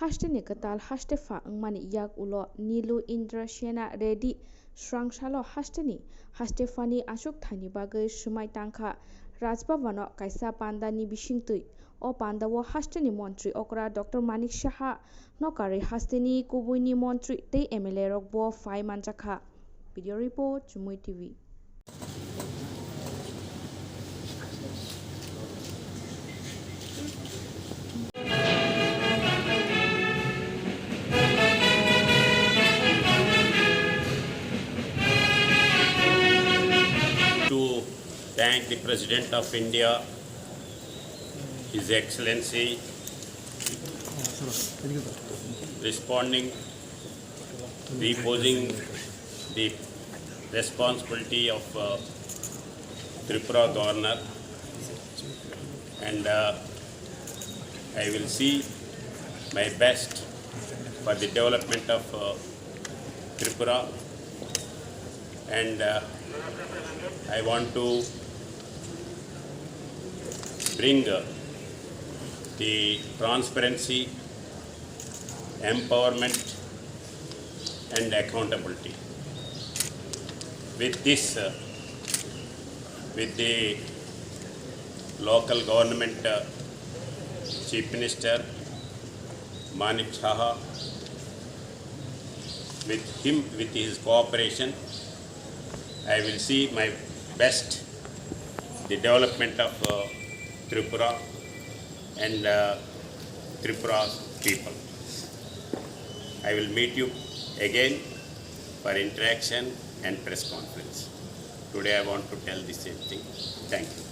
Hasteni Kwtal Hastefa Mani Yak Ulo Nilu Indra Shena Ready Shrangshalo Hasteni Hastefani Ashok Thani Bagai Swmaitang Rajbhavano Kaisa Pandani Bishingtui O Pandawo Hasteni Montri Okra Dr. Manik Shaha Nokari Hasteni Kubuini Montri Te MLA Rokbo Fai Manjaka. Video report Jumui TV. To thank the President of India, His Excellency, responding, reposing the responsibility of Tripura Govornor, and I will see my best for the development of Tripura, and I want to bring the transparency, empowerment and accountability. With this, with the local government Chief Minister Manik Shaha, with his cooperation, I will see my best the development of Tripura and Tripura's people. I will meet you again for interaction and press conference. Today I want to tell the same thing. Thank you.